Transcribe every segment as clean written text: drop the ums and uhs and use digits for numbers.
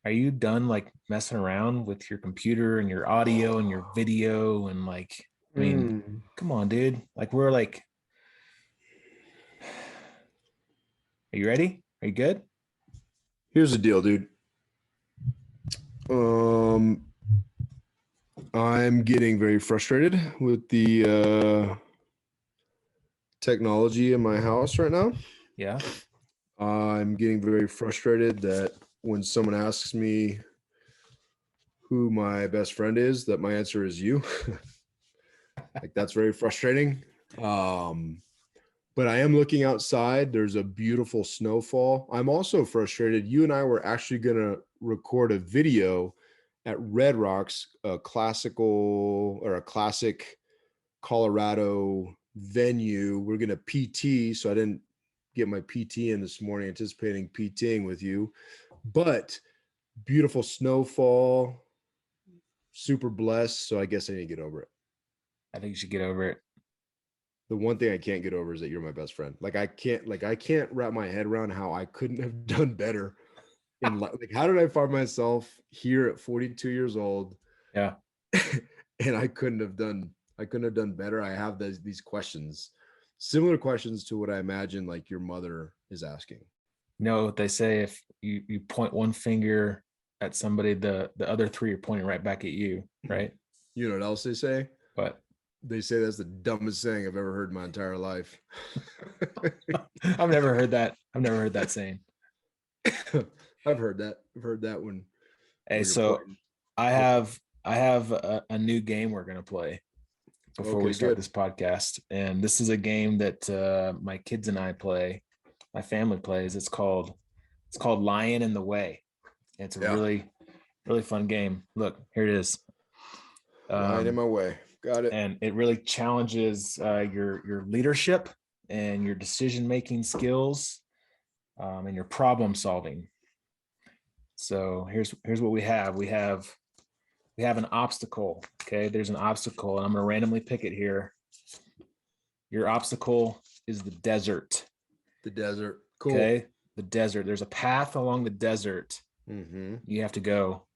are you done like messing around with your computer and your audio and your video and like, I mean, Mm. come on, dude. Like we're like, are you ready? Are you good? Here's the deal, dude. Um, I'm getting very frustrated with the technology in my house right now. Yeah. I'm getting very frustrated that when someone asks me who my best friend is, that my answer is you. Like that's very frustrating. Um, but I am looking outside. There's a beautiful snowfall. I'm also frustrated. You and I were actually going to record a video at Red Rocks, a classic Colorado venue. We're going to PT. So I didn't get my PT in this morning, anticipating PTing with you. But beautiful snowfall, super blessed. So I guess I need to get over it. I think you should get over it. The one thing I can't get over is that you're my best friend. I can't wrap my head around how I couldn't have done better in life. Like, how did I find myself here at 42 years old Yeah. and I couldn't have done better. I have these questions, similar questions to what I imagine like your mother is asking. No, they say if you point one finger at somebody, the other three are pointing right back at you, right? You know what else they say? But They say that's the dumbest thing I've ever heard in my entire life. I've never heard that. I've never heard that saying. I've heard that. I've heard that Hey, when you're so pointing. I have I have a new game we're gonna play before we Okay, start good. this podcast, and this is a game that my kids and I play. My family plays. It's called Lion in the Way. It's a Yeah. really fun game. Look, here it is. Lying in Um, my way. Got it. and it really challenges your leadership and your decision making skills, and your problem solving. So here's what we have. We have an obstacle. Okay, there's an obstacle, and I'm going to randomly pick it here. Your obstacle is the desert. The desert. Cool. Okay, the desert. There's a path along the desert Mm-hmm. you have to go.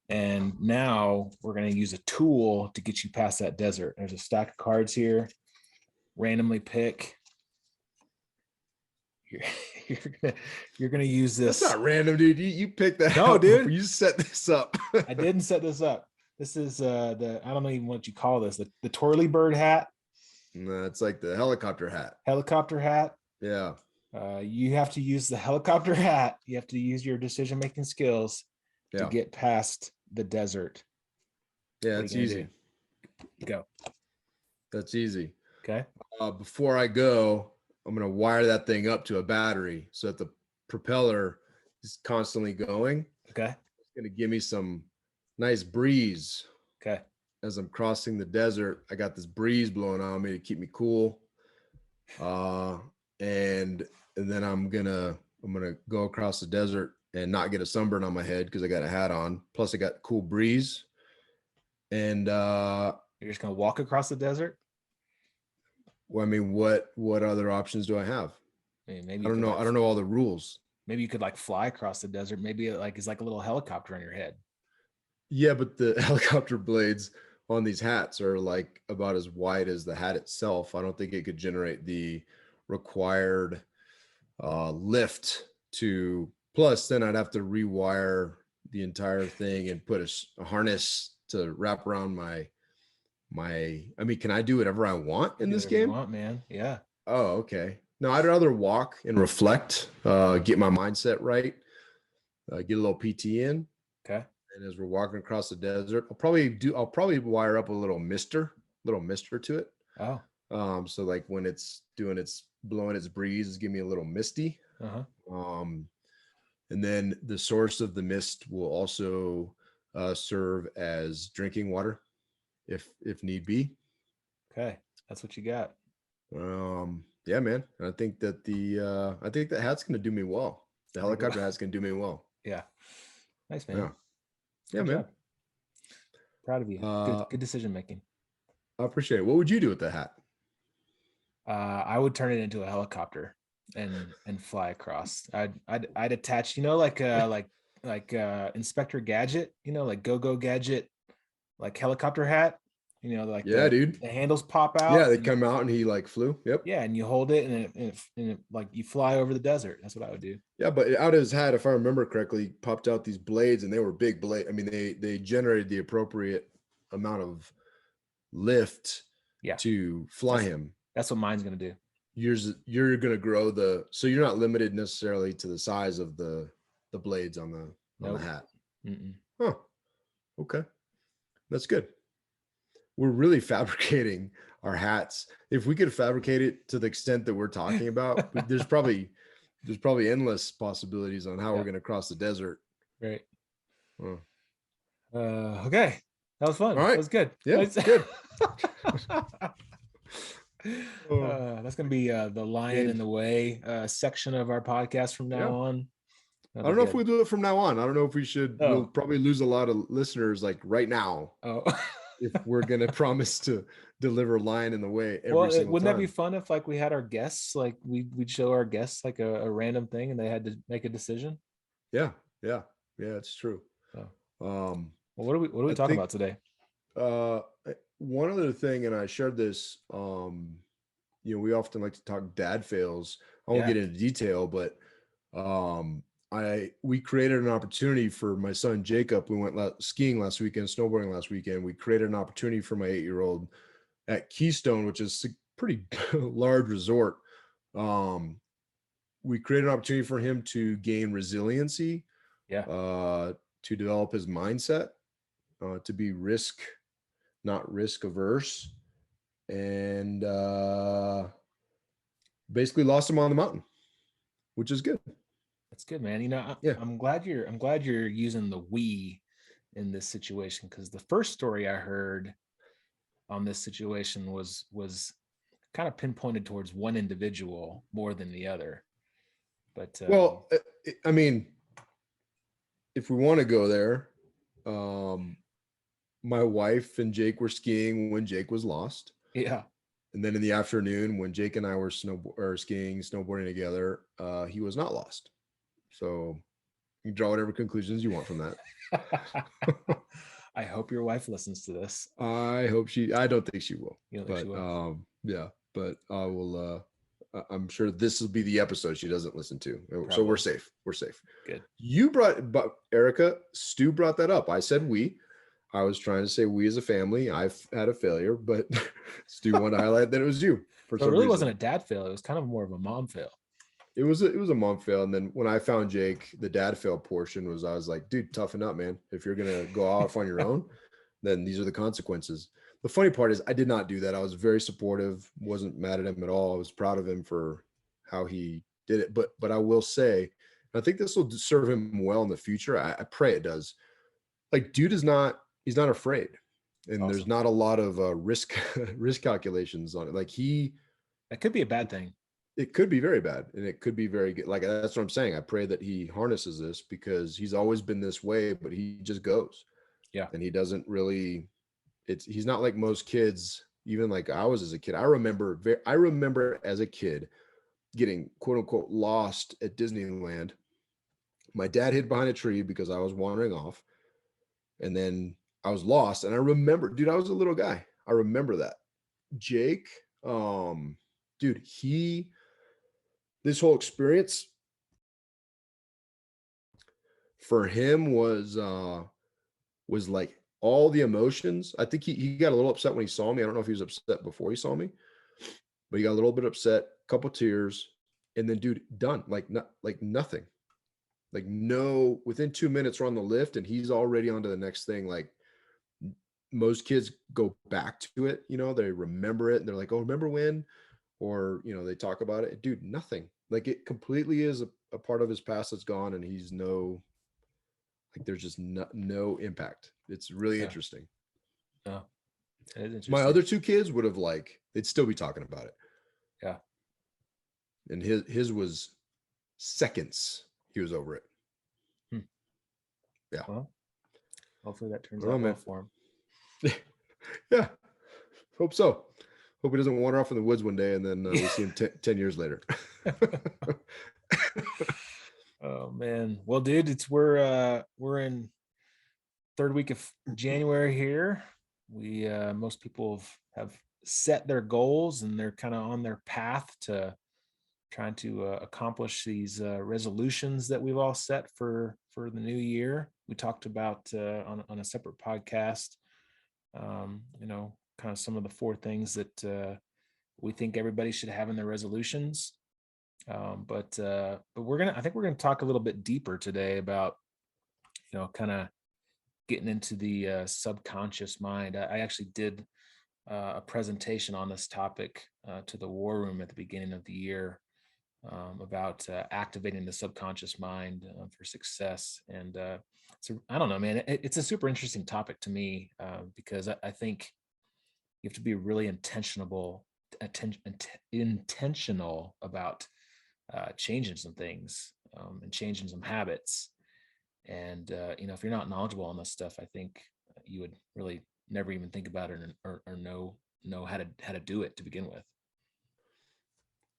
And now we're going to use a tool to get you past that desert. There's a stack of cards here. Randomly pick. You're, you're gonna use That's this. not random, dude. You picked that No, out before dude, you set this up. I didn't set this up. This is the I don't know even what you call this. The twirly bird hat, No, it's like the helicopter hat. helicopter hat. Yeah. You have to use the helicopter hat. You have to use your decision making skills to Yeah. get past the desert. Yeah, What are it's you gonna easy. do? Go. That's easy. Okay. Before I go, I'm going to wire that thing up to a battery so that the propeller is constantly going. Okay. It's going to give me some nice breeze Okay. as I'm crossing the desert. I got this breeze blowing on me to keep me cool. And then I'm gonna go across the desert and not get a sunburn on my head because I got a hat on. Plus, I got cool breeze. And You're just gonna walk across the desert. well, I mean, what other options do I have? I mean, maybe I you don't could know. I don't know all the rules. maybe you could like fly across the desert. Maybe it like is like a little helicopter on your head. Yeah, but the helicopter blades on these hats are like about as wide as the hat itself. I don't think it could generate the required lift to. Plus, then I'd have to rewire the entire thing and put a harness to wrap around my. I mean, can I do whatever I want You in do this whatever you game? want, man. Yeah. Oh, okay. No, I'd rather walk and reflect, get my mindset right, get a little PT in. Okay. And as we're walking across the desert, I'll probably wire up a little mister to it. Oh. So like when it's blowing its breeze, it's giving me a little misty. Uh-huh. Um, and then the source of the mist will also serve as drinking water if need be. Okay. That's what you got. Yeah, man. And I think that hat's gonna do me well. The I think helicopter hat's gonna do me well. yeah. Nice, man. Yeah. Yeah, Good man. job. Proud of you. Uh, Good decision making. I appreciate it. What would you do with the hat? I would turn it into a helicopter and fly across. I'd attach, like like Inspector Gadget, like Go Gadget, like helicopter hat, like Yeah, dude. the handles pop Yeah, out they and come out and he like flew. Yep. yeah, and you hold it and it like you fly over the desert. That's what I would do. Yeah, but out of his hat, if I remember correctly, popped out these blades, and they were big blade. I mean, they generated the appropriate amount of lift Yeah, to fly that's him. that's what mine's gonna do. You're gonna grow so you're not limited necessarily to the size of the blades on the Nope. hat. Mm-mm. Huh. Okay. That's good. We're really fabricating our hats. If we could fabricate it to the extent that we're talking about, there's probably endless possibilities on how we're Yeah. going to cross the desert. Right. Huh. Okay. That was fun. All That right. was good. Yeah. Good. That's gonna be the lion in And the way section of our podcast from now yeah, on. I That'll don't be know if good. we do it from now on. I don't know if we should. We'll Oh. probably lose a lot of listeners like right now Oh. if we're going to promise to deliver line in the way Well, every single wouldn't that be time. fun if like we had our guests, like we'd show our guests like a random thing and they had to make a decision? Yeah. Yeah. Yeah. It's true. Oh. Um, Well, what are we I talking think about today? uh, one other thing, and I shared this, we often like to talk dad fails. I won't Yeah. get into detail, but um, we created an opportunity for my son Jacob. We went skiing last weekend, snowboarding last weekend. We created an opportunity for my 8-year-old at Keystone, which is a pretty large resort. Um, we created an opportunity for him to gain resiliency, Yeah. to develop his mindset, to be not risk averse, and basically lost him on the mountain, which is good. That's good, man. Yeah. I'm glad you're using the we in this situation, because the first story I heard on this situation was kind of pinpointed towards one individual more than the other. But Well, I mean, if we want to go there, um, my wife and Jake were skiing when Jake was lost. yeah, And then in the afternoon, when Jake and I were skiing, snowboarding together, he was not lost. So you can draw whatever conclusions you want from that. I hope your wife listens to this. I don't think she will. You don't think she will? Yeah, but I will, I'm sure this will be the episode she doesn't listen to. So we're Probably. safe. We're safe. Good. But Erica, Stu brought that up. I said we. I was trying to say we as a family. I've had a failure, but Stu wanted to highlight that it was you for So it some really reason. wasn't a dad fail. It was kind of more of a mom fail. It was a mom fail, and then when I found Jake, the dad fail portion was I was like, dude, toughen up, man. If you're gonna go off on your own, then these are the consequences. The funny part is I did not do that. I was very supportive, wasn't mad at him at all. I was proud of him for how he did it. But I will say, I think this will serve him well in the future. I pray it does. Like, dude he's not afraid. And there's Awesome. not a lot of risk calculations on it. Like That could be a bad thing. it could be very bad and it could be very good. Like that's what I'm saying. I pray that he harnesses this because he's always been this way, but he just goes. Yeah. And he doesn't really he's not like most kids, even like I was as a kid. I remember as a kid getting quote unquote lost at Disneyland. My dad hid behind a tree because I was wandering off. And then I was lost. And I remember, dude, I was a little guy. I remember that. Jake, dude, this whole experience for him was like all the emotions. I think he got a little upset when he saw me. I don't know if he was upset before he saw me, but he got a little bit upset, couple tears, and then dude, done. Like nothing. Like no, within 2 minutes we're on the lift and he's already on to the next thing. Like most kids go back to it, they remember it and they're like, oh, remember when? Or, they talk about it. Dude, nothing. Like it completely is a part of his past that's gone and he's there's just no impact. It's really interesting. Oh, it is interesting. My other two kids would have they'd still be talking about it. Yeah. And his was seconds. He was over it. Yeah. Well, hopefully that turns out well for him. Yeah. Hope so. Hope he doesn't wander off in the woods one day and then we see him 10 years later. Oh man. Well, dude, we're in third week of January here. We most people have set their goals and they're kind of on their path to trying to accomplish these resolutions that we've all set for the new year. We talked about on a separate podcast, kind of some of the four things that we think everybody should have in their resolutions. But I think we're gonna talk a little bit deeper today about kind of getting into the subconscious mind. I actually did a presentation on this topic to the war room at the beginning of the year about activating the subconscious mind for success. And so I don't know, man, it's a super interesting topic to me because I think you have to be really intentional about changing some things and changing some habits. And if you're not knowledgeable on this stuff, I think you would really never even think about it or know how to do it to begin with.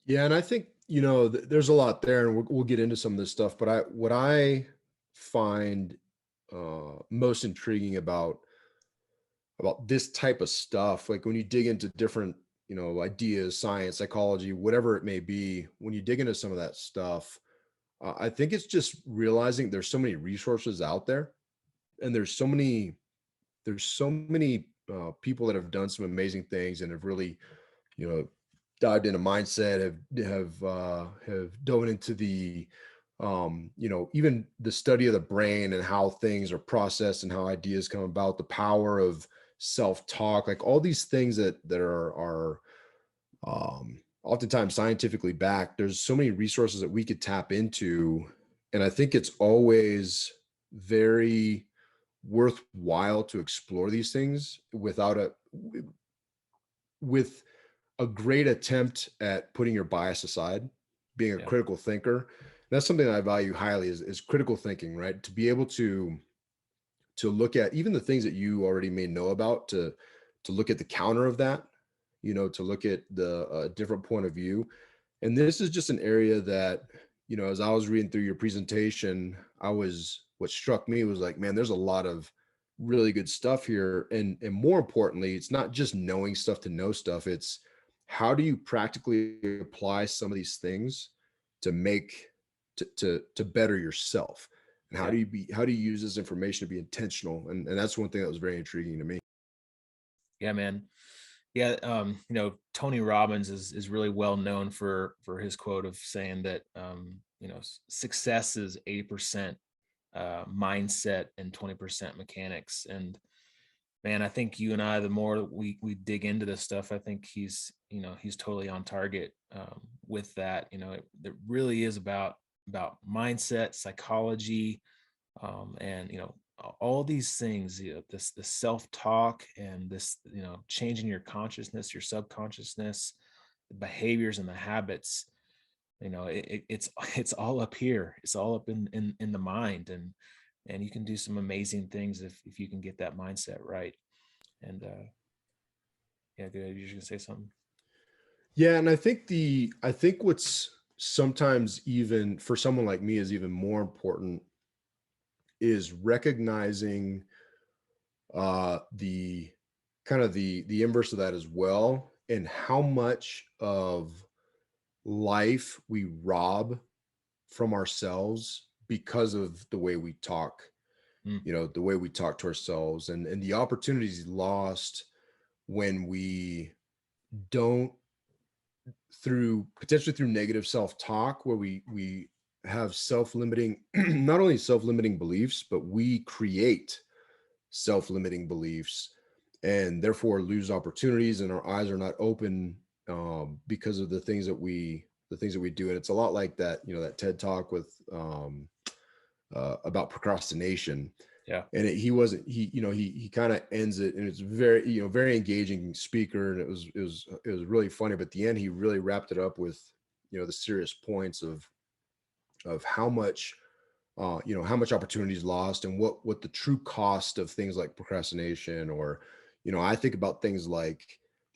Yeah, and I think there's a lot there, and we'll get into some of this stuff. But what I find most intriguing about this type of stuff, like when you dig into different ideas, science, psychology, whatever it may be, when you dig into some of that stuff, I think it's just realizing there's so many resources out there, and there's so many people that have done some amazing things and have really you know dived into mindset, have dove into the even the study of the brain and how things are processed and how ideas come about, the power of self-talk, like all these things that are oftentimes scientifically backed. There's so many resources that we could tap into, and I think it's always very worthwhile to explore these things with a great attempt at putting your bias aside, being a Yeah. critical thinker. That's something that I value highly is critical thinking, right? To be able to look at even the things that you already may know about, to look at the counter of that, to look at the different point of view. And this is just an area that, as I was reading through your presentation, what struck me was like, man, there's a lot of really good stuff here. And more importantly, it's not just knowing stuff to know stuff. It's how do you practically apply some of these things to make to better yourself? And Yeah. how do you use this information to be intentional? And that's one thing that was very intriguing to me. Yeah, man. Yeah. Tony Robbins is really well known for his quote of saying that success is 80% mindset and 20% mechanics. And man, I think you and I, the more we dig into this stuff, I think he's totally on target with that. It really is about mindset, psychology, and all these things. This the self talk and this changing your consciousness, your subconsciousness, the behaviors and the habits. It's it's all up here. It's all up in the mind, and you can do some amazing things if you can get that mindset right. And yeah, dude, you're just gonna say something. Yeah, and I think what's sometimes even for someone like me is even more important is recognizing the kind of the inverse of that as well, and how much of life we rob from ourselves because of the way we talk, Mm, the way we talk to ourselves, and the opportunities lost when we don't, through potentially through negative self-talk, where we have self-limiting not only self-limiting beliefs, but we create self-limiting beliefs and therefore lose opportunities, and our eyes are not open because of the things that we do. And it's a lot like that, that TED talk with about procrastination. yeah, And he wasn't he kind of ends it, and it's very very engaging speaker, and it was really funny. But at the end, he really wrapped it up with the serious points of how much opportunity is lost, and what the true cost of things like procrastination, or I think about things like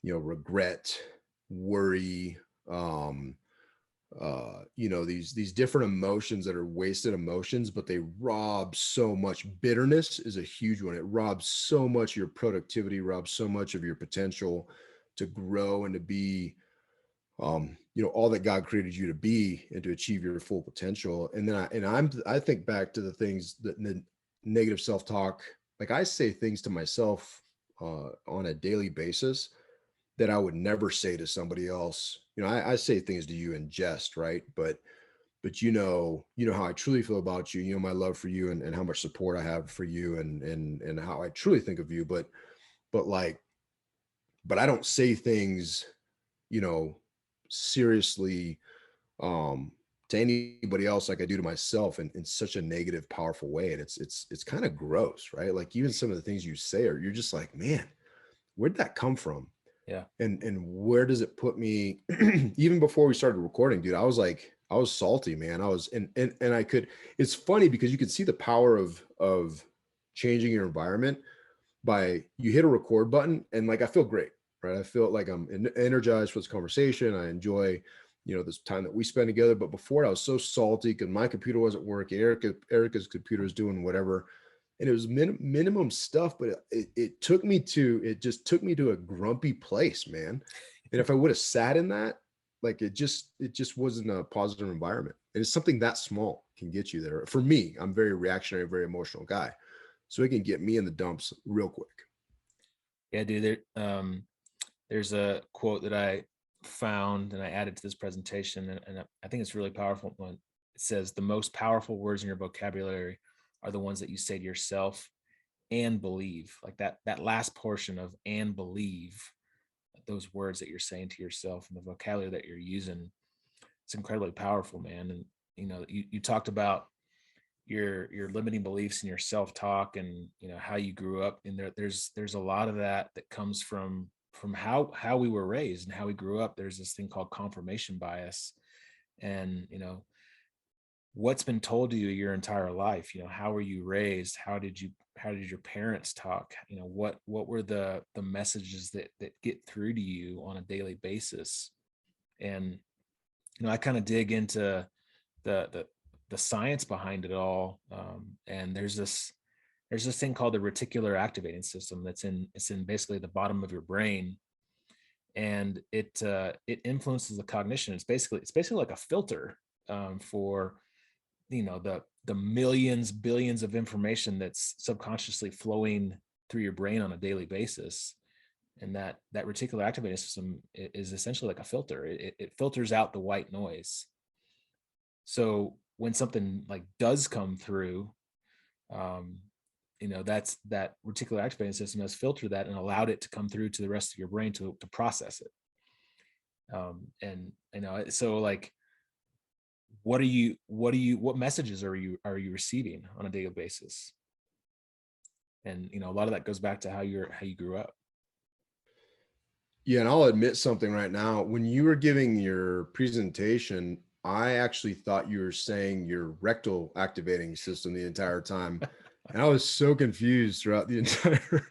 regret, worry, um these different emotions that are wasted emotions, but they rob so much. Bitterness is a huge one. It robs so much of your productivity, robs so much of your potential to grow and to be all that God created you to be and to achieve your full potential. And then I think back to the things that the negative self-talk, like I say things to myself on a daily basis that I would never say to somebody else. I say things to you in jest, right? But how I truly feel about you, my love for you and how much support I have for you and how I truly think of you. But like, but I don't say things, you know, seriously um to anybody else like I do to myself in such a negative, powerful way. And it's kind of gross, right? Like even some of the things you say are you're just like, man, where'd that come from? Yeah. And where does it put me? Even before we started recording, dude, I was salty, man. I was and I could, it's funny because you could see the power of changing your environment by you hit a record button and like I feel great, right? I feel like I'm energized for this conversation. I enjoy, this time that we spend together. But before I was so salty because my computer wasn't working. Erica's computer is doing whatever, and it was minimum stuff. But it just took me to a grumpy place, man. And if I would have sat in that, like it just wasn't a positive environment. And it's something that small can get you there. For me, I'm very reactionary, very emotional guy. So it can get me in the dumps real quick. Yeah, dude. There's a quote that I found and I added to this presentation, and I think it's really powerful. One, it says the most powerful words in your vocabulary are the ones that you say to yourself and believe. Like that last portion of and believe, those words that you're saying to yourself and the vocabulary that you're using, it's incredibly powerful, man. And you talked about your limiting beliefs and your self-talk and how you grew up, and there's a lot of that comes from how we were raised and how we grew up. There's this thing called confirmation bias, and what's been told to you your entire life. How were you raised? How did your parents talk? What were the messages that get through to you on a daily basis? And I kind of dig into the the science behind it all. And there's this thing called the reticular activating system it's in basically the bottom of your brain, and it influences the cognition. It's basically like a filter for the millions billions of information that's subconsciously flowing through your brain on a daily basis. And that reticular activating system is essentially like a filter. It filters out the white noise. So when something like does come through, um, that's that reticular activating system has filtered that and allowed it to come through to the rest of your brain to process it. And so like, what messages are you receiving on a daily basis? And a lot of that goes back to how you grew up. Yeah, and I'll admit something right now. When you were giving your presentation, I actually thought you were saying your rectal activating system the entire time. And I was so confused throughout the entire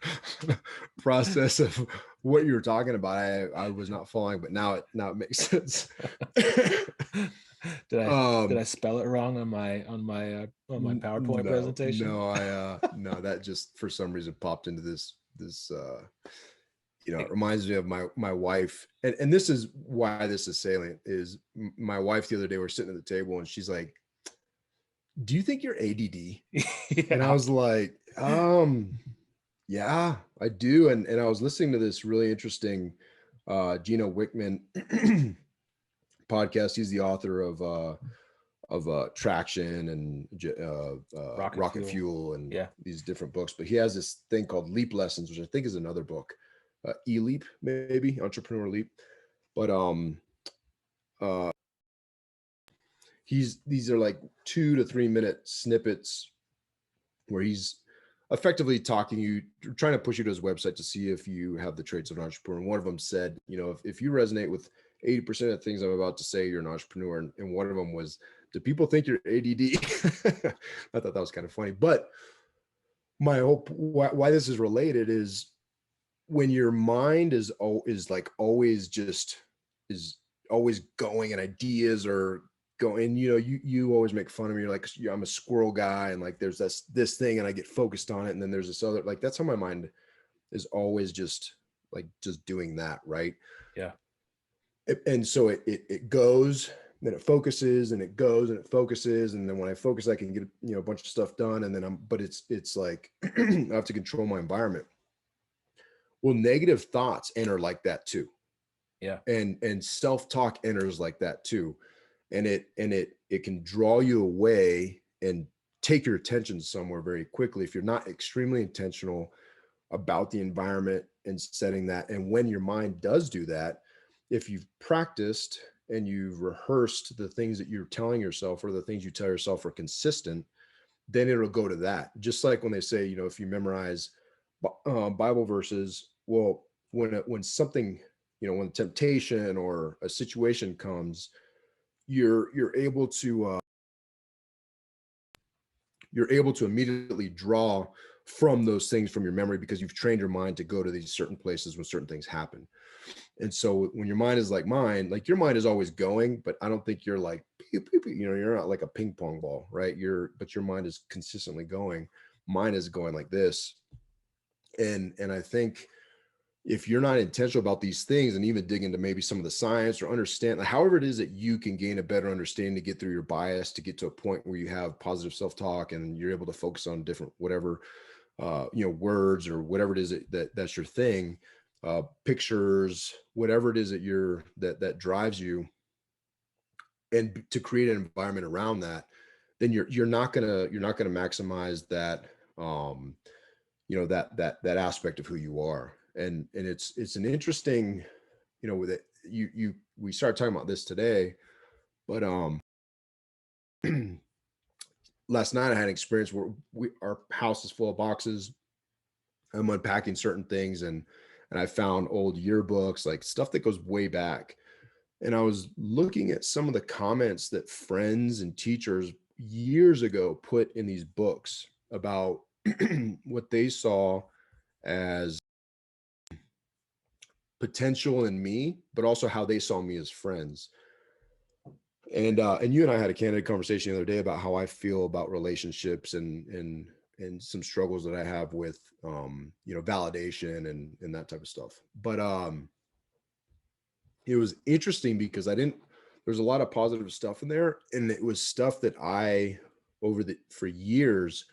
process of what you were talking about. I was not following, but now it makes sense. Did I spell it wrong on my PowerPoint No, presentation? no, that just for some reason popped into this it reminds me of my wife, and this is why this is salient. Is my wife the other day we're sitting at the table and she's like, "Do you think you're ADD?" And I Yeah. was like, yeah, I do. And I was listening to this really interesting Gino Wickman podcast. He's the author of Traction and Rocket Rocket fuel. Fuel and Yeah. these different books. But he has this thing called Leap Lessons, which I think is another book, E-Leap, maybe Entrepreneur Leap. But uh, these are like 2 to 3 minute snippets where he's effectively talking you, trying to push you to his website to see if you have the traits of an entrepreneur. And one of them said, if you resonate with 80% of the things I'm about to say, you're an entrepreneur. And one of them was, do people think you're ADD? I thought that was kind of funny. But my hope, why this is related is when your mind is like always just is always going and ideas are going, you always make fun of me. You're like, "Yeah, I'm a squirrel guy. And like, there's this thing and I get focused on it. And then there's this other, like, that's how my mind is always just doing that. Right. Yeah. And so it goes, then it focuses and it goes and it focuses. And then when I focus, I can get, a bunch of stuff done. And then but it's like, I have to control my environment. Well, negative thoughts enter like that too. Yeah. And self-talk enters like that too. And it can draw you away and take your attention somewhere very quickly if you're not extremely intentional about the environment and setting that. And when your mind does do that, if you've practiced and you've rehearsed the things that you're telling yourself or the things you tell yourself are consistent, then it'll go to that. Just like when they say, if you memorize Bible verses, well, when something, when temptation or a situation comes, you're able to immediately draw from those things from your memory because you've trained your mind to go to these certain places when certain things happen. And so when your mind is like mine, like your mind is always going, but I don't think you're like, pew, pew, pew, you're not like a ping pong ball, right? But your mind is consistently going. Mine is going like this. And I think if you're not intentional about these things and even dig into maybe some of the science or understand, like, however it is that you can gain a better understanding to get through your bias, to get to a point where you have positive self-talk and you're able to focus on different, whatever, words or whatever it is that's your thing, pictures, whatever it is that drives you, and to create an environment around that, then you're not gonna maximize that, that aspect of who you are. And it's an interesting, with it, we started talking about this today, but last night I had an experience where our house is full of boxes. I'm unpacking certain things, and I found old yearbooks, like stuff that goes way back. And I was looking at some of the comments that friends and teachers years ago put in these books about what they saw as potential in me, but also how they saw me as friends. And you and I had a candid conversation the other day about how I feel about relationships and some struggles that I have with validation and that type of stuff. But it was interesting because there's a lot of positive stuff in there, and it was stuff that I for years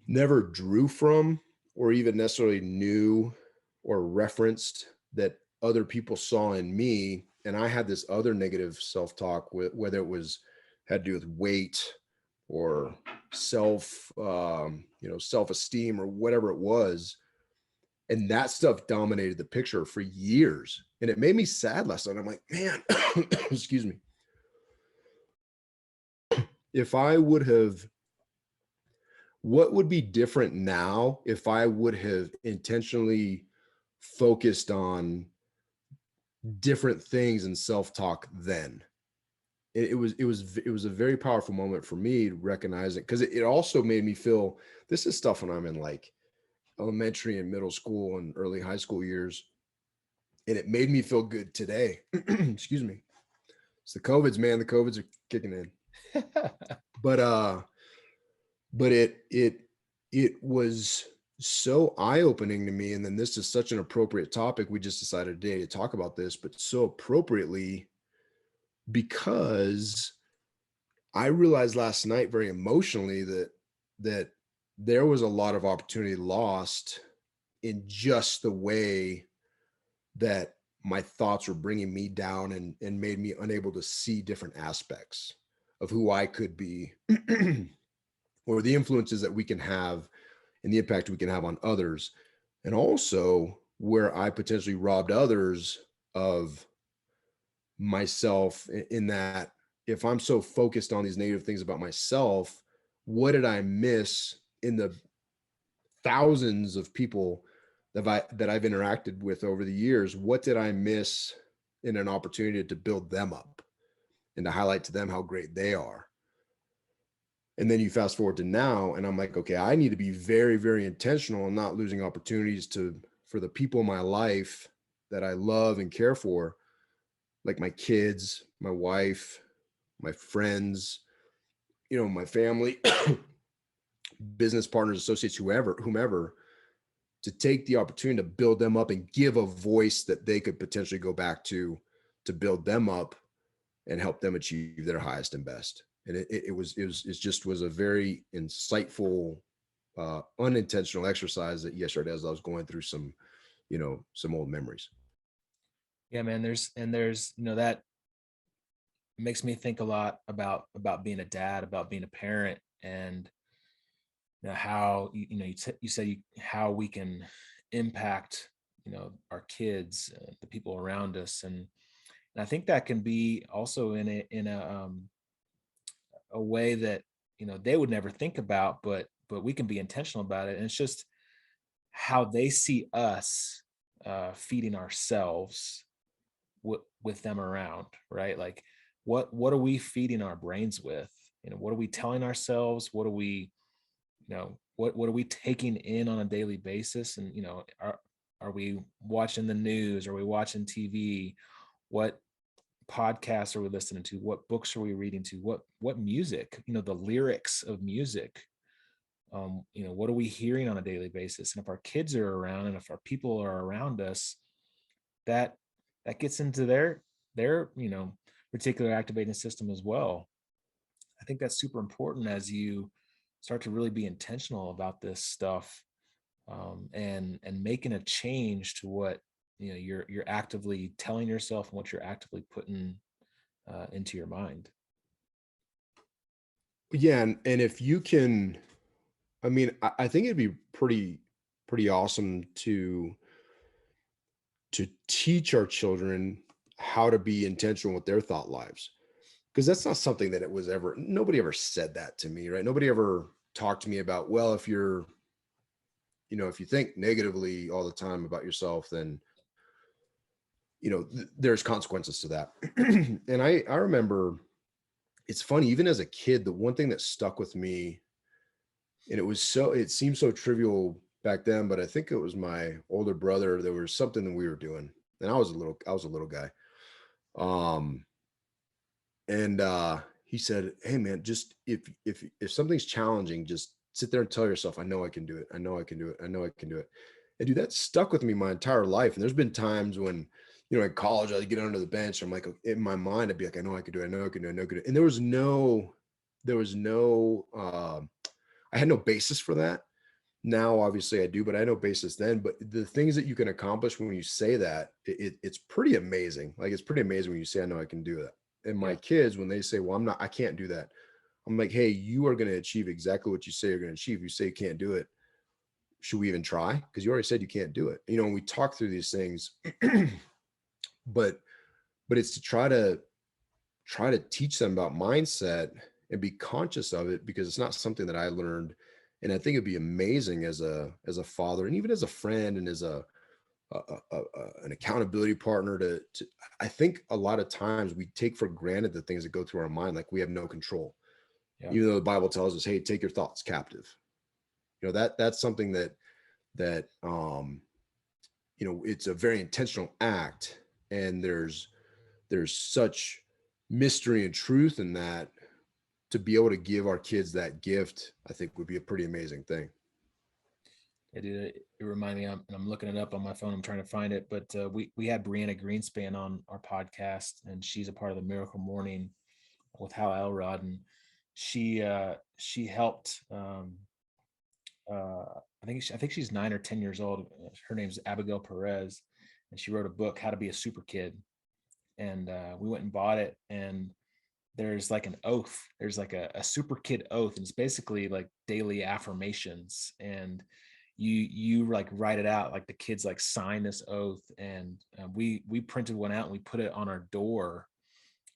never drew from or even necessarily knew or referenced that other people saw in me. And I had this other negative self-talk, whether it was had to do with weight or self-esteem or whatever it was. And that stuff dominated the picture for years. And it made me sad last night. I'm like, man, excuse me. If I would have What would be different now if I would have intentionally focused on different things and self-talk then? It was a very powerful moment for me to recognize it, because it also made me feel, this is stuff when I'm in like elementary and middle school and early high school years, and it made me feel good today. Excuse me. It's the COVIDs, man. The COVIDs are kicking in. But it was so eye-opening to me. And then this is such an appropriate topic. We just decided today to talk about this, but so appropriately, because I realized last night very emotionally that there was a lot of opportunity lost in just the way that my thoughts were bringing me down and made me unable to see different aspects of who I could be, or the influences that we can have and the impact we can have on others. And also where I potentially robbed others of myself, in that if I'm so focused on these negative things about myself, what did I miss in the thousands of people that I've interacted with over the years? What did I miss in an opportunity to build them up and to highlight to them how great they are? And then you fast forward to now, and I'm like, okay, I need to be very, very intentional and not losing opportunities for the people in my life that I love and care for, like my kids, my wife, my friends, my family, business partners, associates, whomever, to take the opportunity to build them up and give a voice that they could potentially go back to build them up and help them achieve their highest and best. And it just was a very insightful, unintentional exercise that yesterday as I was going through some old memories. Yeah, man. There's that makes me think a lot about being a dad, about being a parent, and how you said how we can impact our kids, the people around us, and I think that can be also in a way that they would never think about, but we can be intentional about it. And it's just how they see us feeding ourselves with them around, right? Like what are we feeding our brains with? What are we telling ourselves? What are we what are we taking in on a daily basis? And are we watching the news? Are we watching TV? What podcasts are we listening to? What books are we reading to? What music, the lyrics of music, what are we hearing on a daily basis? And if our kids are around and if our people are around us, that gets into their reticular activating system as well. I think that's super important as you start to really be intentional about this stuff, and making a change to what you're actively telling yourself and what you're actively putting into your mind. Yeah, and if you can, I mean, I think it'd be pretty awesome to teach our children how to be intentional with their thought lives, because that's not something that it was ever, nobody ever said that to me, right? Nobody ever talked to me about, well, if you think negatively all the time about yourself, then there's consequences to that. And I remember, it's funny, even as a kid, the one thing that stuck with me, and it seemed so trivial back then, but I think it was my older brother. There was something that we were doing, and I was a little guy. Um, and he said, "Hey man, just if something's challenging, just sit there and tell yourself, I know I can do it. I know I can do it. I know I can do it." And dude, that stuck with me my entire life. And there's been times when, in college, I'd get under the bench. I'm like, in my mind, I'd be like, I know I can do it. I know I can do it. I know I can do it. And I had no basis for that. Now, obviously, I do, but I had no basis then. But the things that you can accomplish when you say that, it's pretty amazing. Like, it's pretty amazing when you say, I know I can do that. And my Yeah. kids, when they say, well, I can't do that. I'm like, hey, you are going to achieve exactly what you say you're going to achieve. You say you can't do it. Should we even try? Because you already said you can't do it. And we talk through these things, but it's to try to teach them about mindset and be conscious of it, because it's not something that I learned. And I think it'd be amazing as a father and even as a friend and as an accountability partner to I think a lot of times we take for granted the things that go through our mind, like we have no control, Yeah. even though the Bible tells us, hey, take your thoughts captive. That's something that it's a very intentional act, and there's such mystery and truth in that. To be able to give our kids that gift, I think would be a pretty amazing thing. It reminded me, and I'm looking it up on my phone. I'm trying to find it, but we had Brianna Greenspan on our podcast, and she's a part of the Miracle Morning with Hal Elrod, and she helped. I think she's 9 or 10 years old. Her name's Abigail Perez, and she wrote a book, How to Be a Super Kid. And we went and bought it, and there's like an oath. There's like a super kid oath, and it's basically like daily affirmations, and you like write it out, like the kids like sign this oath. And we printed one out and we put it on our door,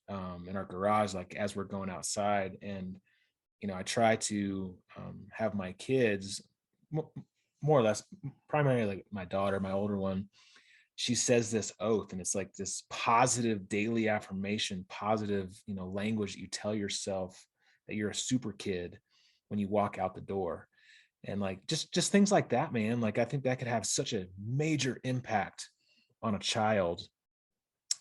in our garage, like as we're going outside. And I try to have my kids, more or less, primarily like my daughter, my older one, she says this oath, and it's like this positive daily affirmation, positive language that you tell yourself that you're a super kid when you walk out the door. And like just things like that, man. Like I think that could have such a major impact on a child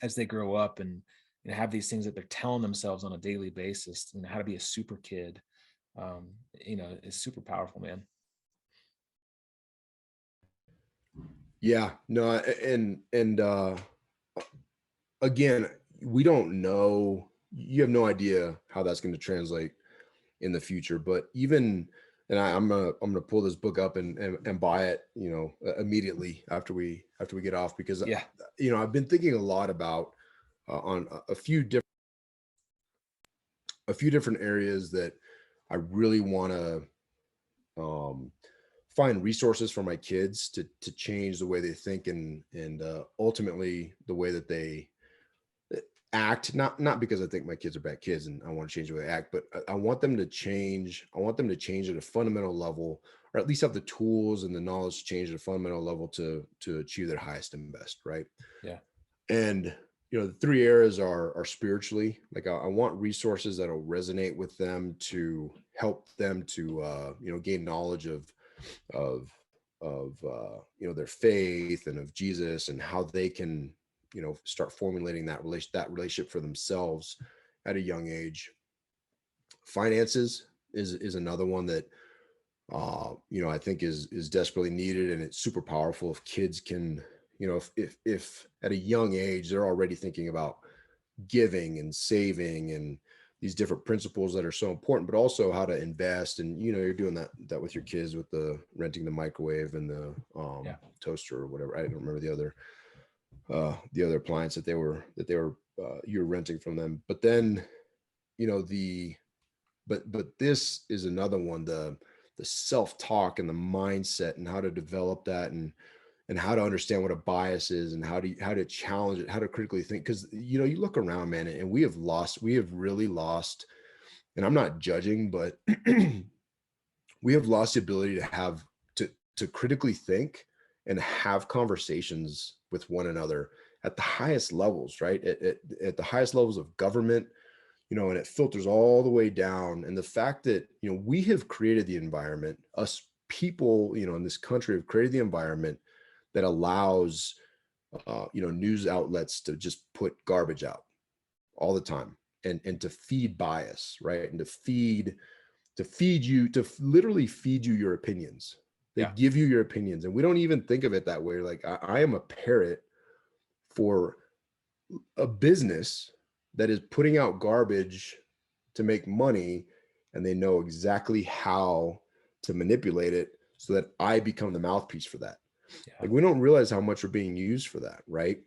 as they grow up and have these things that they're telling themselves on a daily basis, how to be a super kid, is super powerful, man. Yeah, no, and again, we don't know. You have no idea how that's going to translate in the future. But even, and I'm gonna pull this book up and buy it, immediately after we get off, because Yeah. I've been thinking a lot about on a few different areas that I really want to find resources for my kids to change the way they think, and ultimately the way that they act. Not because I think my kids are bad kids and I want to change the way they act, but I want them to change. I want them to change at a fundamental level, or at least have the tools and the knowledge to change at a fundamental level to achieve their highest and best, right? Yeah. And the three areas are spiritually. Like I want resources that'll resonate with them to help them to gain knowledge of their faith and of Jesus, and how they can start formulating that relationship for themselves at a young age. Finances is another one that I think is desperately needed, and it's super powerful if kids can, if at a young age they're already thinking about giving and saving and these different principles that are so important, but also how to invest. And you're doing that with your kids, with the renting the microwave and the Yeah. toaster or whatever. I don't remember the other appliance that they were you're renting from them. But then the but this is another one, the self-talk and the mindset, and how to develop that, and how to understand what a bias is, and how to challenge it, how to critically think. Because you look around, man, and we have really lost, and I'm not judging, but we have lost the ability to critically think and have conversations with one another at the highest levels, right? At the highest levels of government, and it filters all the way down. And the fact that, we have created the environment, us people, in this country have created the environment that allows, news outlets to just put garbage out all the time, and to feed bias, right? And to literally feed you your opinions. They Yeah. give you your opinions, and we don't even think of it that way. Like I am a parrot for a business that is putting out garbage to make money, and they know exactly how to manipulate it so that I become the mouthpiece for that. Yeah. Like we don't realize how much we're being used for that, right?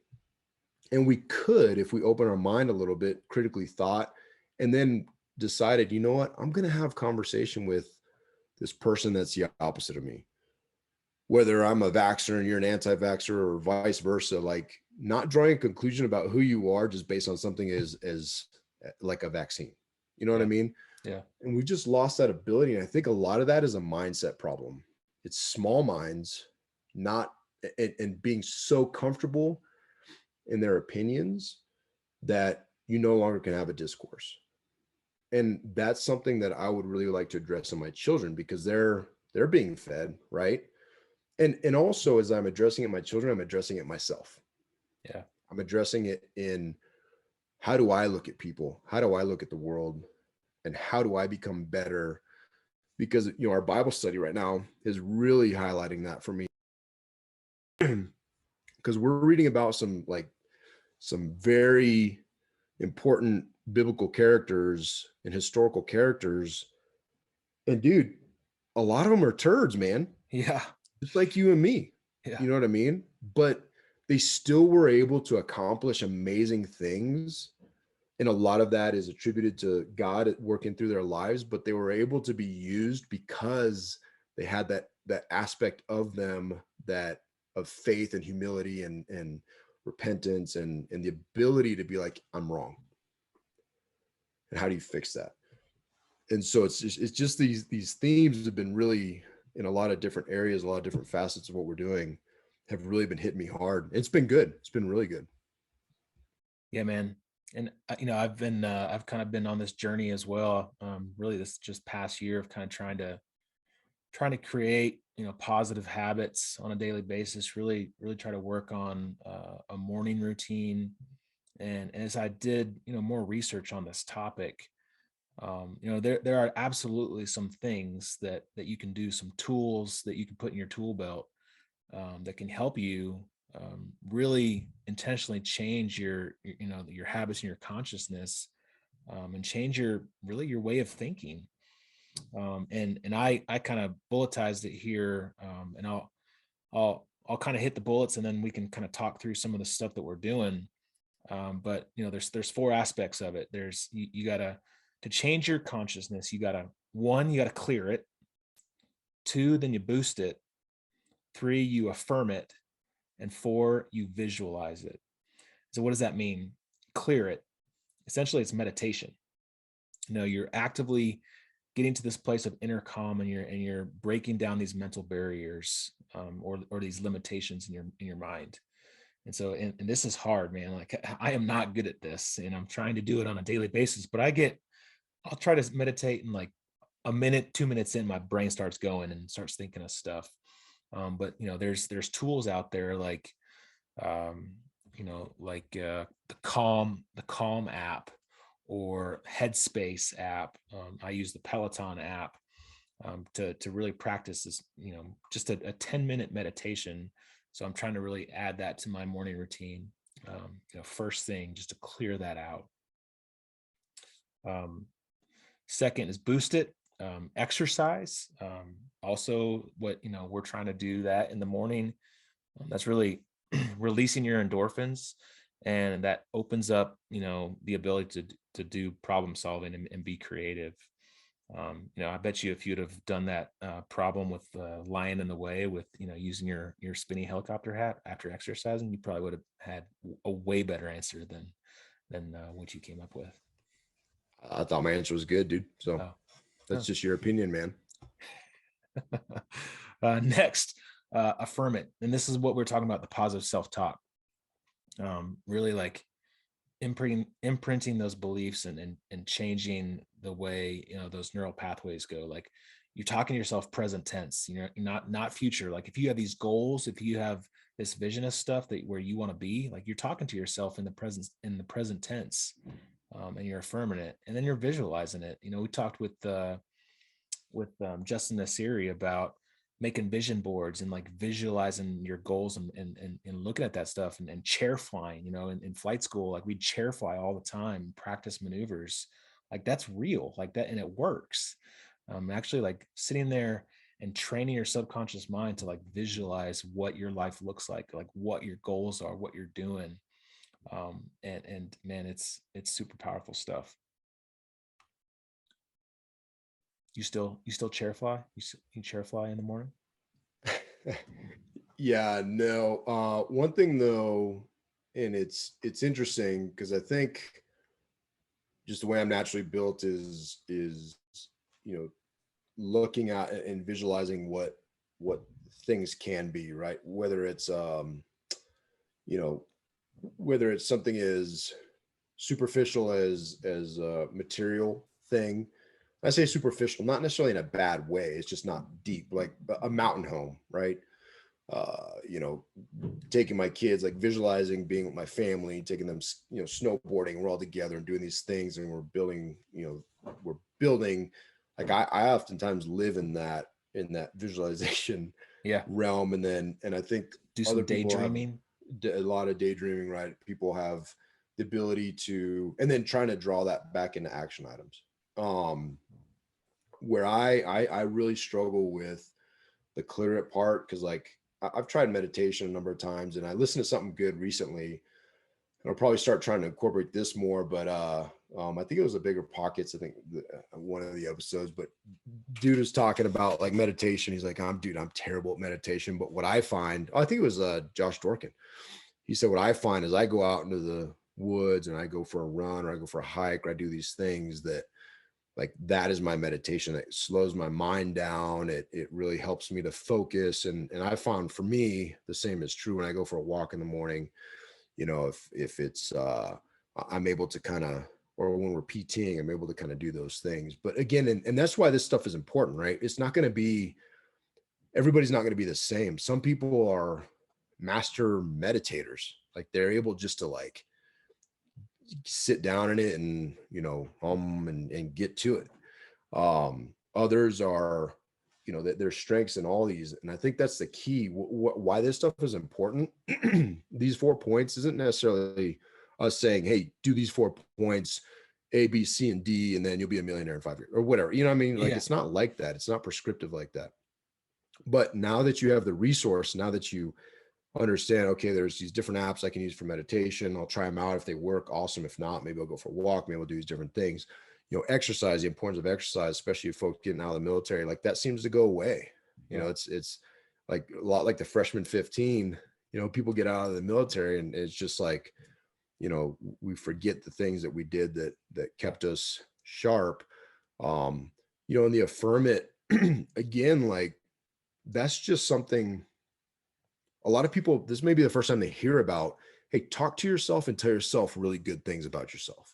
And we could, if we open our mind a little bit, critically thought, and then decided, you know what, I'm going to have conversation with this person that's the opposite of me, whether I'm a vaxxer and you're an anti-vaxxer, or vice versa. Like not drawing a conclusion about who you are just based on something as like a vaccine. You know what I Yeah. mean? Yeah. And we just lost that ability. And I think a lot of that is a mindset problem. It's small minds, not and being so comfortable in their opinions that you no longer can have a discourse. And that's something that I would really like to address in my children, because they're being fed, right? And also, as I'm addressing it my children, I'm addressing it myself. Yeah. I'm addressing it in, how do I look at people? How do I look at the world? And how do I become better? Because our Bible study right now is really highlighting that for me. Because we're reading about some very important biblical characters and historical characters. And dude, a lot of them are turds, man. Yeah. Just like you and me. Yeah. You know what I mean? But they still were able to accomplish amazing things. And a lot of that is attributed to God working through their lives, but they were able to be used because they had that aspect of them, that of faith and humility and repentance, and the ability to be like, I'm wrong. And how do you fix that? And so it's just these themes have been really, in a lot of different areas, a lot of different facets of what we're doing, have really been hitting me hard. It's been good. It's been really good. Yeah, man. And I've kind of been on this journey as well. Really this just past year of kind of trying to create, positive habits on a daily basis, really try to work on a morning routine, And as I did, more research on this topic, there are absolutely some things that you can do, some tools that you can put in your tool belt, that can help you really intentionally change your habits and your consciousness, and change your way of thinking. And I kind of bulletized it here, and I'll kind of hit the bullets, and then we can kind of talk through some of the stuff that we're doing. But there's four aspects of it. There's you gotta, to change your consciousness, you gotta clear it. Two, then you boost it. Three, you affirm it. And four, you visualize it. So what does that mean? Clear it. Essentially, it's meditation. You're actively getting to this place of inner calm, and you're breaking down these mental barriers, or these limitations in your mind. And so, and this is hard, man. Like, I am not good at this, and I'm trying to do it on a daily basis, but I'll try to meditate, and like a minute, 2 minutes in, my brain starts going and starts thinking of stuff. But there's tools out there like, um, the Calm app, or Headspace app. I use the Peloton app, to really practice this, just a 10-minute meditation. So I'm trying to really add that to my morning routine, first thing, just to clear that out. Um, Second is boost it. Exercise. Also, what we're trying to do that in the morning. That's really releasing your endorphins, and that opens up, the ability to do problem solving, and be creative. I bet you if you'd have done that problem with lying in the way with, using your spinning helicopter hat after exercising, you probably would have had a way better answer than what you came up with. I thought my answer was good, dude. So Oh, that's just your opinion, man. Next, affirm it. And this is what we're talking about, the positive self-talk. Really like imprinting those beliefs, and changing the way, those neural pathways go. Like, you're talking to yourself present tense, not future. Like, if you have these goals, if you have this vision of stuff that where you want to be, like, you're talking to yourself in the present tense, and you're affirming it, and then you're visualizing it. We talked with Justin Nasiri about making vision boards, and like visualizing your goals, and looking at that stuff, and chair flying. In flight school, like, we chair fly all the time, practice maneuvers. Like, that's real, like that, and it works. Actually, like, sitting there and training your subconscious mind to like visualize what your life looks like what your goals are, what you're doing. And man, it's super powerful stuff. You still chair fly? You chair fly in the morning? Yeah, no. One thing though, and it's interesting because I think just the way I'm naturally built is you know looking at and visualizing what things can be, right? Whether it's you know whether it's something as superficial as a material thing. I say superficial, not necessarily in a bad way. It's just not deep, like a mountain home, right? You know, taking my kids, like visualizing being with my family, taking them, snowboarding. We're all together and doing these things, and we're building. We're building. Like I oftentimes live in that visualization Yeah. realm, and I think Do other some people have daydreaming. a lot of daydreaming, right? People have the ability to, and then trying to draw that back into action items. Um, where I really struggle with the clear it part because like I've tried meditation a number of times and I listened to something good recently. And I'll probably start trying to incorporate this more, but I think it was a Bigger Pockets. I think one of the episodes, but dude was talking about like meditation. He's like, I'm terrible at meditation. But what I find, I think it was Josh Dorkin. He said, what I find is I go out into the woods and I go for a run or I go for a hike or I do these things that like that is my meditation. It slows my mind down. It really helps me to focus. And I found for me the same is true when I go for a walk in the morning. If it's I'm able to kind of, or when we're PTing, I'm able to kind of do those things. But again, and that's why this stuff is important, right? It's not going to be, everybody's not going to be the same. Some people are master meditators. Like they're able just to like sit down in it and, and get to it. Others are, that their strengths in all these. And I think that's the key. Why this stuff is important. These 4 points isn't necessarily us saying, hey, do these 4 points, A, B, C, and D, and then you'll be a millionaire in 5 years or whatever. You know what I mean? Like, Yeah. it's not like that. It's not prescriptive like that. But now that you have the resource, now that you understand, okay, there's these different apps I can use for meditation. I'll try them out. If they work, awesome. If not, maybe I'll go for a walk. Maybe I'll do these different things. Exercise, the importance of exercise, especially folks getting out of the military, like that seems to go away. Yeah. It's like a lot like the freshman 15, people get out of the military and it's just like, we forget the things that we did that kept us sharp. And the affirm it again, like that's just something a lot of people, this may be the first time they hear about, hey, talk to yourself and tell yourself really good things about yourself,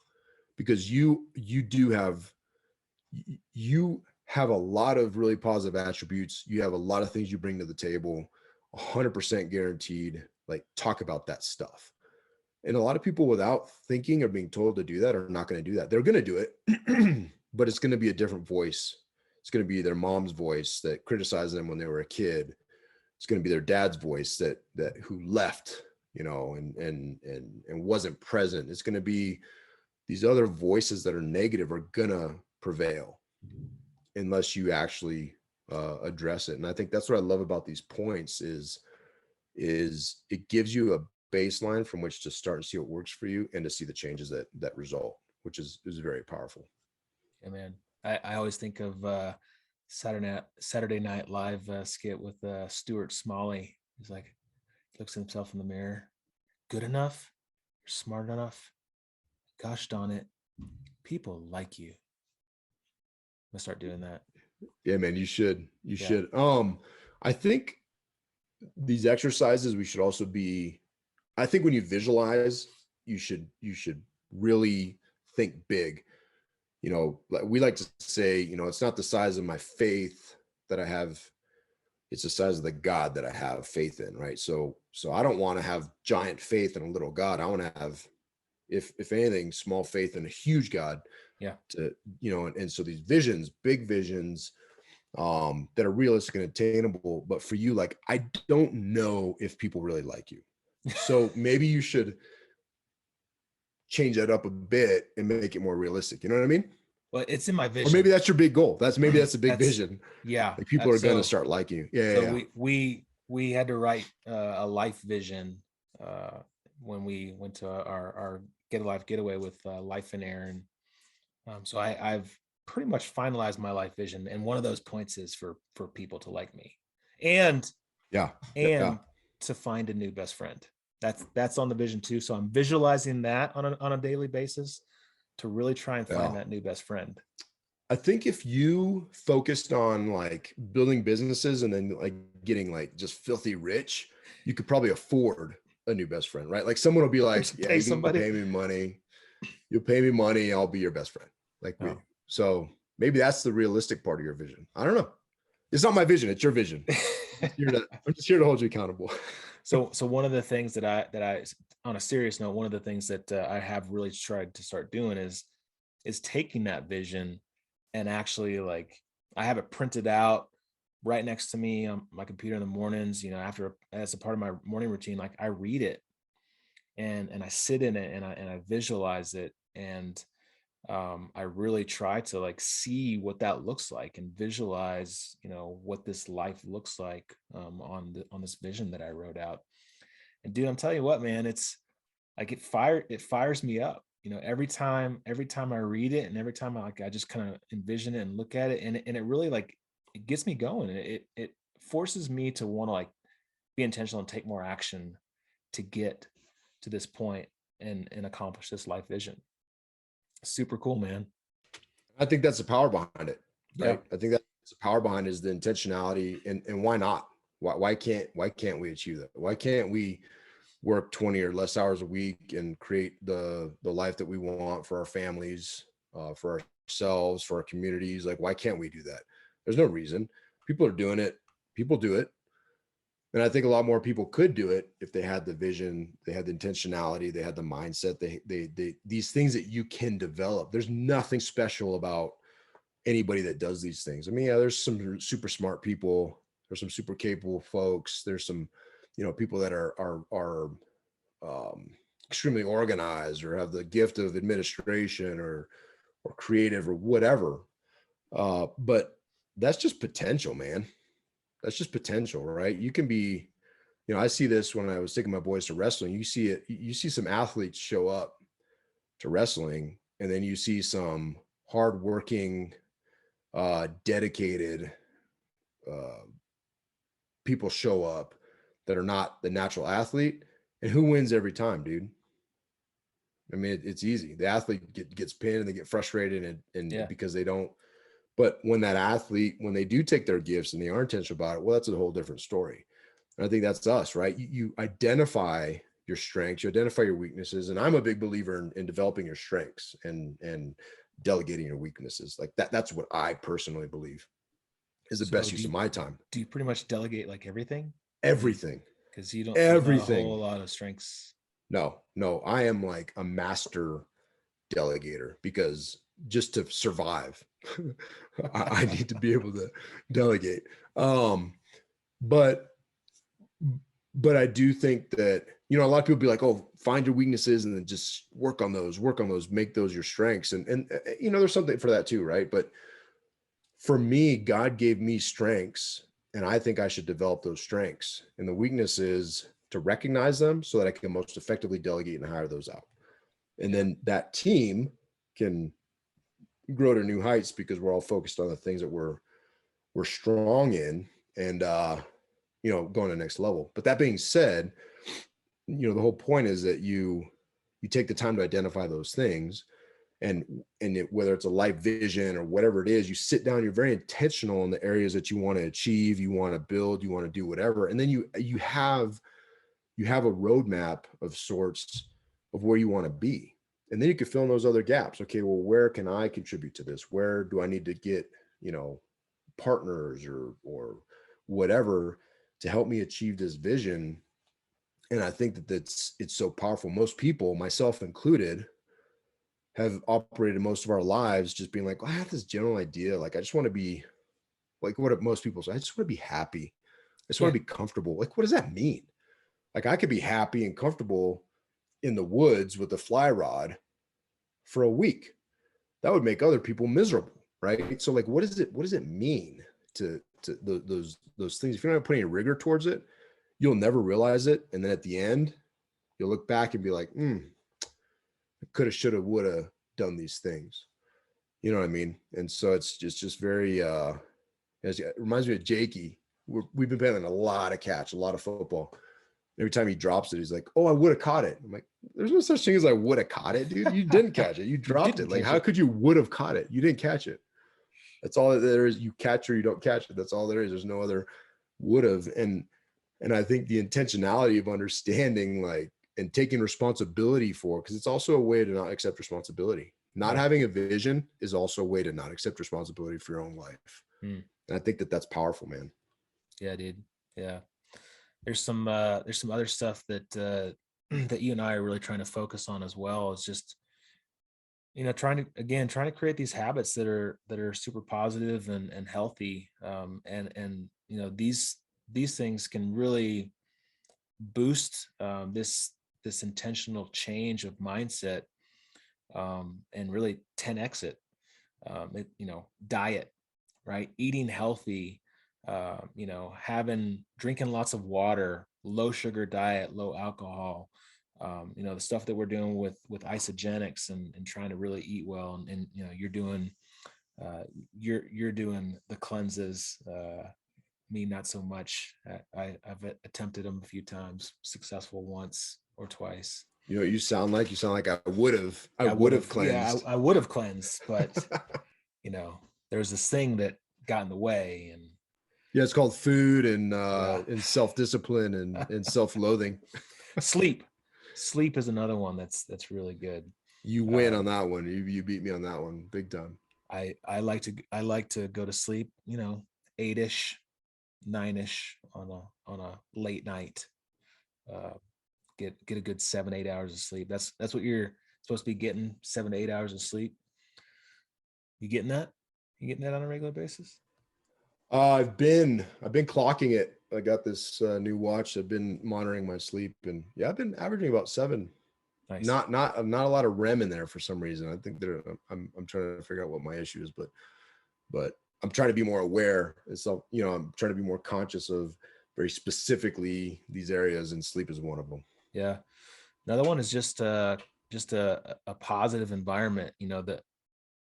because you have a lot of really positive attributes. You have a lot of things you bring to the table, 100% guaranteed. Like, talk about that stuff. And a lot of people, without thinking or being told to do that, are not going to do that. They're going to do it, but it's going to be a different voice. It's going to be their mom's voice that criticized them when they were a kid. It's going to be their dad's voice that who left, and wasn't present. It's going to be these other voices that are negative are going to prevail unless you actually address it. And I think that's what I love about these points is it gives you a baseline from which to start and see what works for you and to see the changes that result, which is very powerful. Yeah, man. I always think of Saturday Night Live skit with Stuart Smalley. He's like, looks at himself in the mirror. Good enough? You're smart enough? Gosh darn it. People like you. I'm gonna start doing that. Yeah, man, you should. You should. I think these exercises, we should also be, I think when you visualize, you should really think big. Like we like to say, it's not the size of my faith that I have, it's the size of the God that I have faith in, right? So I don't want to have giant faith in a little God. I want to have, if anything, small faith in a huge God. Yeah. And so these visions, big visions, that are realistic and attainable. But for you, like, I don't know if people really like you. So maybe you should change that up a bit and make it more realistic. You know what I mean? Well, it's in my vision. Or maybe that's your big goal. That's a big vision. Yeah. Like people are going to start liking you. Yeah. So we had to write a life vision when we went to our Get a Life getaway with Life and Aaron. So I've pretty much finalized my life vision, and one of those points is for people to like me, and to find a new best friend. That's on the vision too. So I'm visualizing that on a daily basis to really try and find that new best friend. I think if you focused on like building businesses and then like getting like just filthy rich, you could probably afford a new best friend, right? Like someone will be like, yeah, you can pay me money. You'll pay me money. I'll be your best friend. Like so maybe that's the realistic part of your vision. I don't know. It's not my vision. It's your vision. I'm just here to hold you accountable. So one of the things that I on a serious note, one of the things that I have really tried to start doing is taking that vision and actually, like, I have it printed out right next to me on my computer in the mornings, after, as a part of my morning routine. Like, I read it and I sit in it and I visualize it. And I really try to like see what that looks like and visualize, what this life looks like on this vision that I wrote out. And dude, I'm telling you what, man, it's like it fires me up. Every time I read it and every time I just kind of envision it and look at it, and it really, like, it gets me going, and it forces me to want to, like, be intentional and take more action to get to this point and accomplish this life vision. Super cool, man. I think that's the power behind it. Right. Yeah. I think that's the power behind is the intentionality, and why not? Why can't we achieve that? Why can't we work 20 or less hours a week and create the life that we want for our families, for ourselves, for our communities? Like, why can't we do that? There's no reason. People are doing it. People do it. And I think a lot more people could do it if they had the vision, they had the intentionality, they had the mindset, these things that you can develop. There's nothing special about anybody that does these things. I mean, yeah, there's some super smart people, there's some super capable folks, there's some, people that are extremely organized or have the gift of administration or creative or whatever. But that's just potential, man. That's just potential, right? You can be, I see this when I was taking my boys to wrestling. You see it, you see some athletes show up to wrestling, and then you see some hardworking, dedicated uh, people show up that are not the natural athlete. And who wins every time, dude? I mean, it's easy. The athlete gets pinned and they get frustrated and Yeah. because they don't. But when that athlete, when they do take their gifts and they are intentional about it, well, that's a whole different story. And I think that's us, right? You identify your strengths, you identify your weaknesses. And I'm a big believer in developing your strengths and delegating your weaknesses. Like that's what I personally believe is the So best use of my time. do you pretty much delegate like everything? Everything, Because there's not a everything. whole lot of strengths. No, I am like a master delegator because just to survive, I need to be able to delegate. But I do think that, a lot of people be like, oh, find your weaknesses and then just work on those, make those your strengths. And there's something for that too, right? But for me, God gave me strengths and I think I should develop those strengths. And the weakness is to recognize them so that I can most effectively delegate and hire those out. And Yeah. then that team can grow to new heights because we're all focused on the things that we're strong in and going to the next level. But that being said, the whole point is that you take the time to identify those things and whether it's a life vision or whatever it is, you sit down, you're very intentional in the areas that you want to achieve, you want to build, you want to do whatever. And then you have a roadmap of sorts of where you want to be. And then you can fill in those other gaps. Okay, well, where can I contribute to this? Where do I need to get, partners or whatever to help me achieve this vision? And I think that it's so powerful. Most people, myself included, have operated most of our lives just being like, well, I have this general idea. Like, I just want to be like what most people say. I just want to be happy. I just want Yeah. to be comfortable. Like, what does that mean? Like, I could be happy and comfortable in the woods with a fly rod for a week. That would make other people miserable, right? So, like, what does it mean to those things? If you're not putting a rigor towards it, you'll never realize it. And then at the end, you'll look back and be like, I coulda, shoulda, woulda done these things. You know what I mean? And so it's just very it reminds me of Jakey. We've been playing a lot of catch, a lot of football. Every time he drops it, he's like, "Oh, I would have caught it." I'm like, "There's no such thing as I would have caught it, dude. You didn't catch it. You dropped it. Like, how could you would have caught it? You didn't catch it. That's all that there is. You catch or you don't catch it. That's all there is. There's no other would have." And I think the intentionality of understanding like and taking responsibility for, because it's also a way to not accept responsibility. Not Yeah. having a vision is also a way to not accept responsibility for your own life. Hmm. And I think that that's powerful, man. Yeah, dude. Yeah. There's some other stuff that that you and I are really trying to focus on as well. It's just, trying to create these habits that are super positive and healthy. And these things can really boost this intentional change of mindset, and really 10x it. Diet, right? Eating healthy, drinking lots of water, low sugar diet, low alcohol, the stuff that we're doing with isogenics and trying to really eat well. And you're doing, you're doing the cleanses, me, not so much. I've attempted them a few times, successful once or twice. You know what you sound like? You sound like I would have Yeah, cleansed. I would have cleansed, but there's this thing that got in the way. And Yeah, it's called food yeah. and self-discipline and self-loathing. sleep sleep is another one that's really good. You win on um that one. You beat me on that one big time. I like to go to sleep 8ish, 9ish on a late night. Uh, get a good 7-8 hours of sleep. That's what you're supposed to be getting, 7 to 8 hours of sleep. You getting that? You getting that on a regular basis? I've been clocking it. I got this new watch. I've been monitoring my sleep, and yeah, I've been averaging about 7. Nice. Not a lot of REM in there for some reason. I think there. I'm trying to figure out what my issue is, but I'm trying to be more aware. And so, I'm trying to be more conscious of very specifically these areas, and sleep is one of them. Yeah. Another one is just a positive environment. That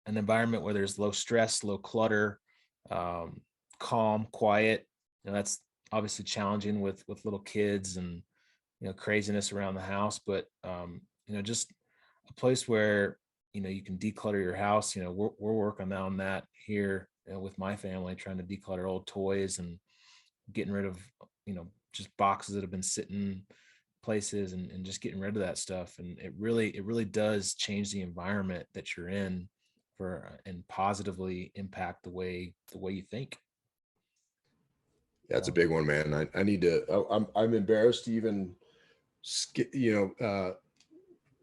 an environment where there's low stress, low clutter, um, calm, quiet. That's obviously challenging with little kids and craziness around the house, but just a place where you can declutter your house. We're working on that here with my family, trying to declutter old toys and getting rid of just boxes that have been sitting places, and just getting rid of that stuff. And it really does change the environment that you're in for and positively impact the way you think. That's a big one, man. I need to. I'm embarrassed to even,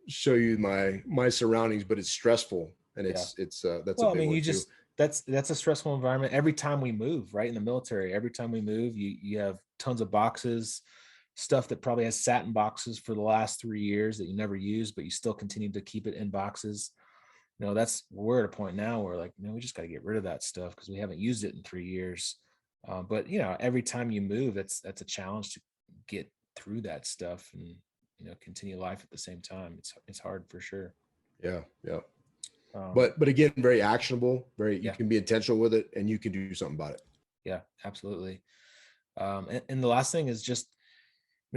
show you my surroundings, but it's stressful, and Yeah. it's that's a Well, I big mean, one too. that's a stressful environment every time we move, right? In the military, every time we move, you have tons of boxes, stuff that probably has sat in boxes for the last 3 years that you never use, but you still continue to keep it in boxes. That's we're at a point now where like, we just got to get rid of that stuff because we haven't used it in 3 years. But every time you move, that's a challenge to get through that stuff and continue life at the same time. It's hard for sure. Yeah, yeah. Um, But again, very actionable. You yeah, can be intentional with it, and you can do something about it. yeah, absolutely. And the last thing is just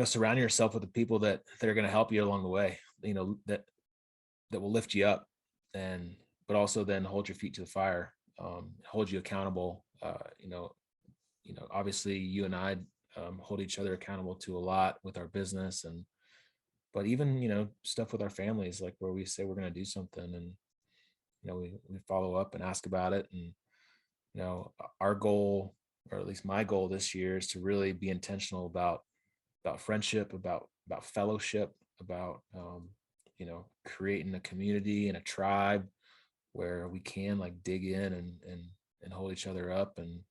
surround yourself with the people that are going to help you along the way. That will lift you up, and but also then hold your feet to the fire, hold you accountable. Obviously you and I hold each other accountable to a lot with our business, and but even stuff with our families, like where we say we're going to do something, and we follow up and ask about it. And our goal, or at least my goal this year, is to really be intentional about friendship, about fellowship, about creating a community and a tribe where we can like dig in and hold each other up. And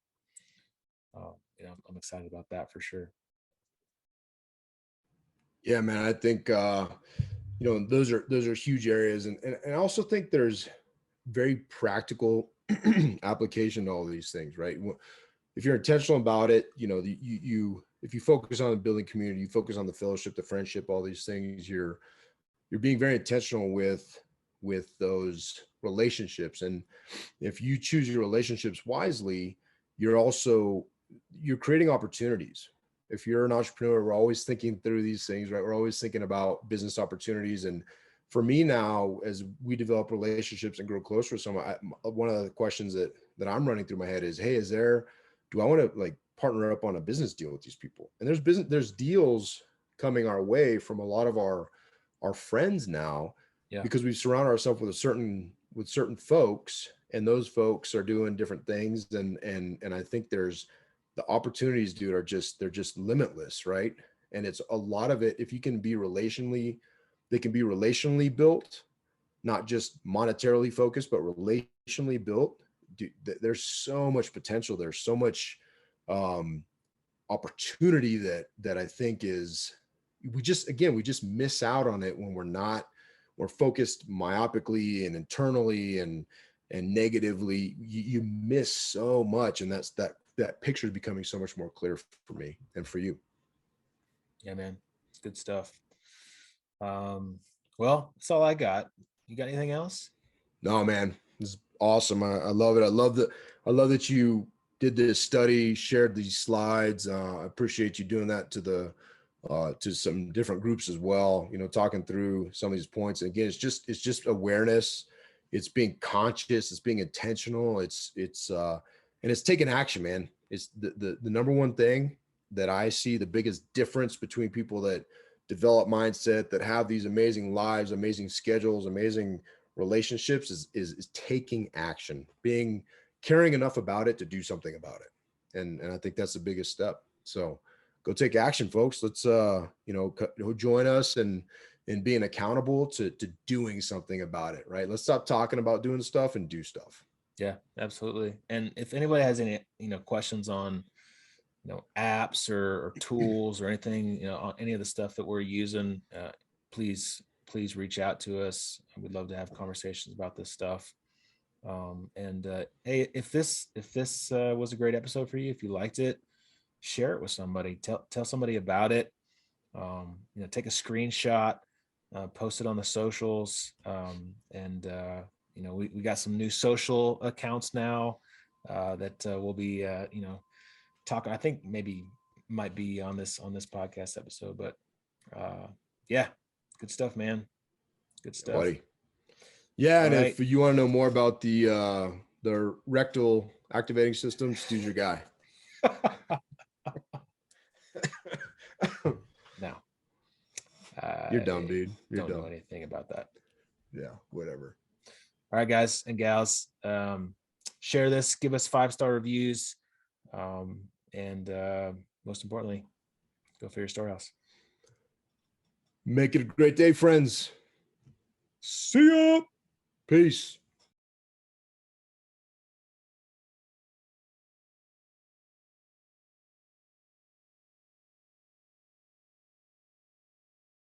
I'm excited about that for sure. Yeah, man. I think those are huge areas, and I also think there's very practical application to all of these things, right? If you're intentional about it, you if you focus on the building community, you focus on the fellowship, the friendship, all these things, you're being very intentional with those relationships. And if you choose your relationships wisely, you're creating opportunities. If you're an entrepreneur, we're always thinking through these things, right? We're always thinking about business opportunities. And for me now, as we develop relationships and grow closer with someone, one of the questions that I'm running through my head is, hey, do I want to like partner up on a business deal with these people? And there's deals coming our way from a lot of our friends now, Yeah. because we've surrounded ourselves with certain folks, and those folks are doing different things. And I think there's the opportunities, dude, they're just limitless, right? And it's a lot of it, if you can be relationally, they can be relationally built, not just monetarily focused, but relationally built. Dude, there's so much potential. There's so much um opportunity that I think is, we just miss out on it when we're focused myopically and internally and negatively. You miss so much, and that picture is becoming so much more clear for me and for you. Yeah, man. It's good stuff. um well, that's all I got. You got anything else? No, man, this is awesome. I love it. I love that you did this study, shared these slides. I appreciate you doing that to some different groups as well. Talking through some of these points. And again, it's just awareness. It's being conscious. It's being intentional. And it's taking action, man. It's the number one thing that I see the biggest difference between people that develop mindset, that have these amazing lives, amazing schedules, amazing relationships, is taking action, being caring enough about it to do something about it. And I think that's the biggest step. So go take action, folks. Let's join us and being accountable to doing something about it, right? Let's stop talking about doing stuff and do stuff. Yeah, absolutely. And if anybody has any, questions on, apps or tools or anything, on any of the stuff that we're using, please reach out to us. We'd love to have conversations about this stuff. And hey, if this was a great episode for you, if you liked it, share it with somebody. Tell somebody about it. Take a screenshot, post it on the socials, and we got some new social accounts now that we'll be talking. I think maybe might be on this podcast episode, but yeah, good stuff, man. Good stuff, buddy. Yeah, all and right. if you want to know more about the rectal activating system, Stu's your guy. No, You're dumb, dude. You're don't dumb. know anything about that. Yeah, whatever. All right, guys and gals, share this, give us 5-star reviews, and most importantly, go for your Storehouse. Make it a great day, friends. See ya. Peace.